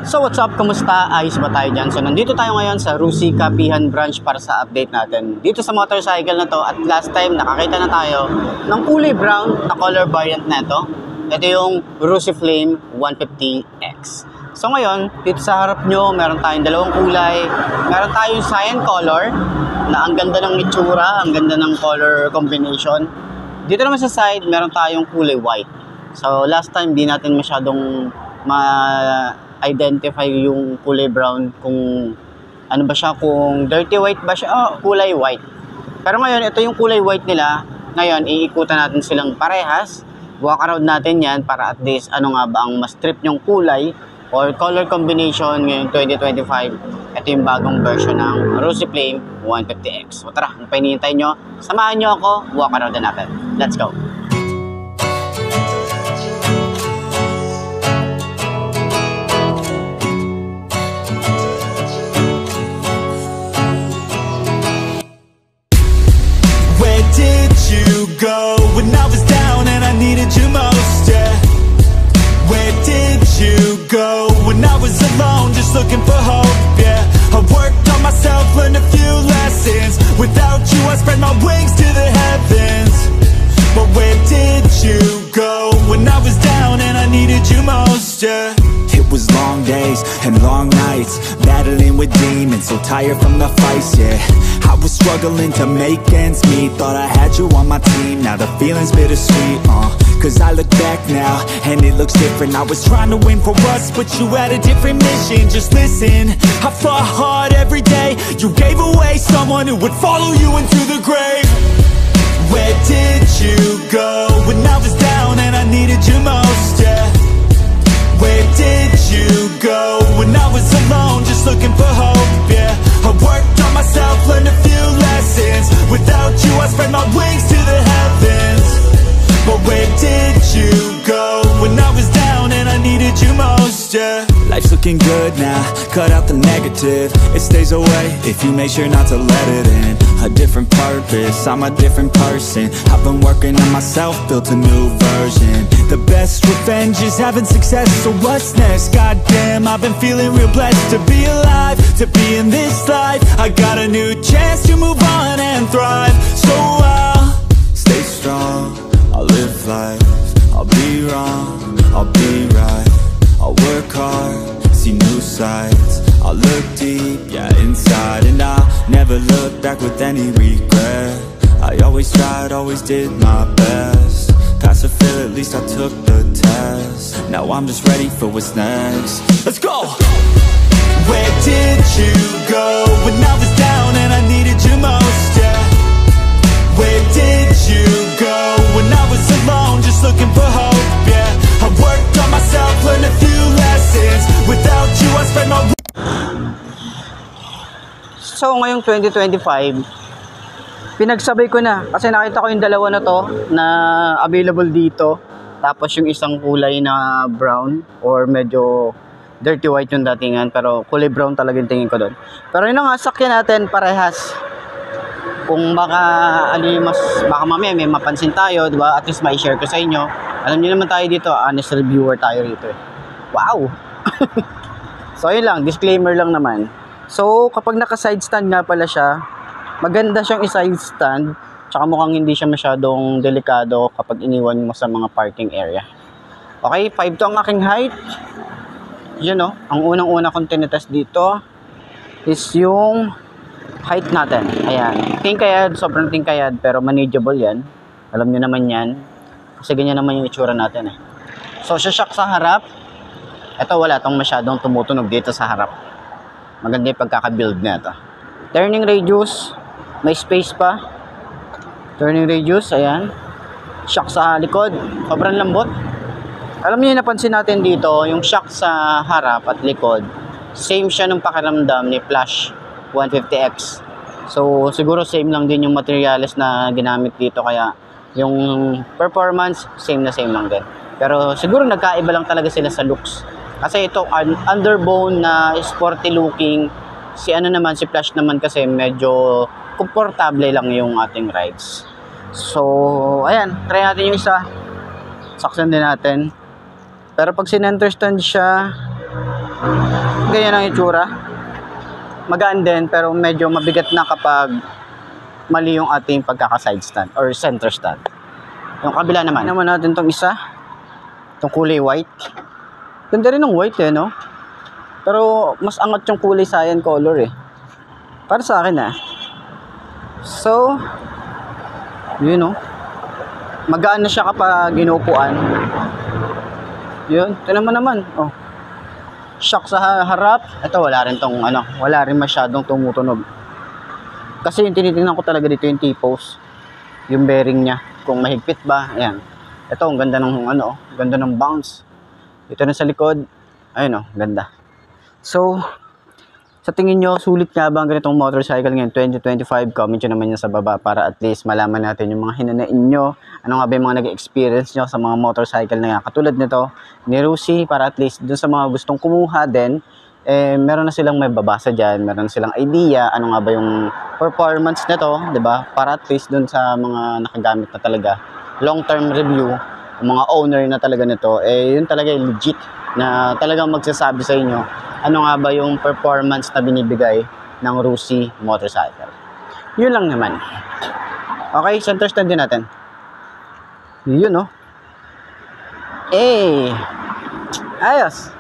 So what's up? Kamusta? Ayos ba tayo dyan? So nandito tayo ngayon sa Rusi Capihan branch para sa update natin dito sa motorcycle na to. At last time nakakita na tayo ng kulay brown na color variant na ito. Ito yung Rusi Flame 150X. So ngayon, dito sa harap nyo, meron tayong dalawang kulay. Meron tayong cyan color na ang ganda ng itsura, ang ganda ng color combination. Dito naman sa side, meron tayong kulay white. So last time, di natin masyadong identify yung kulay brown kung ano ba siya, kung dirty white ba siya, kulay white. Pero ngayon, ito yung kulay white nila. Ngayon, iikutan natin silang parehas. Walk around natin yan para at least ano nga ba ang mas trip yung kulay or color combination ngayong 2025. Ito yung bagong version ng Rusi Flame 150X. So tara, kung pahinihintay nyo, samahan nyo ako, walk around na natin. Let's go! Go when I was down and I needed you most, yeah. Where did you go when I was alone, just looking for hope, yeah. I worked on myself, learned a few lessons. Without you I spread my wings to the heavens. But where did you go when I was down and I needed you most, yeah. It was long days and long nights, battling with demons, so tired from the fights, yeah. I was struggling to make ends meet, thought I had you on my team, now the feeling's bittersweet, cause I look back now, and it looks different. I was trying to win for us, but you had a different mission. Just listen, I fought hard every day. You gave away someone who would follow you into the grave. Where did you go when I was down and I needed you most, yeah. Where did you go when I was alone, just looking for hope, yeah. I worked on myself, learned a few lessons. Without you I spread my wings to the heavens. But where did you go when I was down and I needed you most, yeah. Life's looking good now, cut out the negative. It stays away if you make sure not to let it in. A different purpose, I'm a different person. I've been working on myself, built a new version. The best revenge is having success, so what's next? Goddamn, I've been feeling real blessed to be alive, to be in this life. I got a new chance to move on and thrive. So I'll stay strong, I'll live life. I'll be wrong, I'll be right. I'll work hard, see new sights. I'll look deep, yeah, inside. And I'll never look back with any regret. I always tried, always did my best. Pass or fail, at least I took the test. Now I'm just ready for what's next. Let's go! Where did you go when I was down and I needed you most, yeah. Where did you go when I was alone, just looking for hope, yeah. I worked on myself, learned a few lessons. Without you I spent my... So ngayong 2025, pinagsabay ko na kasi nakita ko yung dalawa na to na available dito. Tapos yung isang kulay na brown or medyo dirty white yung datingan, pero kulay brown talaga yung tingin ko doon. Pero yun nga, sakyan natin parehas. Kung baka baka mamaya may mapansin tayo, di ba? At least may share ko sa inyo. Alam niyo naman tayo dito, honest reviewer tayo dito. Wow. So yun lang, disclaimer lang naman. So kapag naka side stand nga pala siya, maganda siyang i-side stand. Tsaka mukhang hindi siya masyadong delikado kapag iniwan mo sa mga parking area. Okay, 5 to ang aking height. Yun o, ang unang-una kong tinitest dito is yung height natin. Ayan, tingkayad, sobrang tingkayad pero manageable yan. Alam nyo naman yan. Kasi ganyan naman yung itsura natin eh. So, sa shock sa harap, eto wala tong masyadong tumutunog dito sa harap. Maganda yung pagkakabuild na ito. Turning radius, may space pa. Turning radius, ayan. Shock sa likod, sobrang lambot. Alam niyo, napansin natin dito, yung shock sa harap at likod, same siya nung pakiramdam ni Flash 150X. So, siguro same lang din yung materials na ginamit dito, kaya yung performance, same na same lang din. Pero siguro nagkaiba lang talaga sila sa looks. Kasi ito, underbone na sporty looking. Si Flash naman kasi medyo komportable lang yung ating rides. So, ayan, try natin yung isa. Saksan din natin. Pero pag sinenter stand siya, Ganyan ang itsura. Magaan din, pero medyo mabigat na kapag mali yung ating pagkaka-side stand or center stand. Yung kabila naman. Naman natin tong isa. Itong kulay white. Ganda rin ng white eh, no? Pero mas angat yung kulay cyan color eh. Para sa akin ah. So, yun no. Magaan na siya kapag ginupuan. Yun, tingnan mo naman. Oh. Shock sa harap. Ito wala rin tong ano, wala rin masyadong tumutunog. Kasi yung tinitingnan ko talaga dito yung T-post. Yung bearing niya, kung mahigpit ba. Ayan. Ito, ang ganda ng ano, ganda ng bounce. Ito na sa likod. Ayun oh, ganda. So, sa tingin nyo, sulit nga ba ang ganitong motorcycle ngayon 2025? Comment nyo naman yan sa baba para at least malaman natin yung mga hinanain nyo. Ano nga ba yung mga nag-experience nyo sa mga motorcycle na yan. Katulad nito ni Rusi, para at least dun sa mga gustong kumuha din, meron na silang may babasa dyan, meron na silang idea, ano nga ba yung performance nito, di ba? Para at least dun sa mga nakagamit na talaga, long-term review, mga owner na talaga nito, yun talaga yung legit na talagang magsasabi sa inyo ano nga ba yung performance na binibigay ng Rusi motorcycle. Yun lang naman. Okay, center stand din natin. Yun, no? Ayos.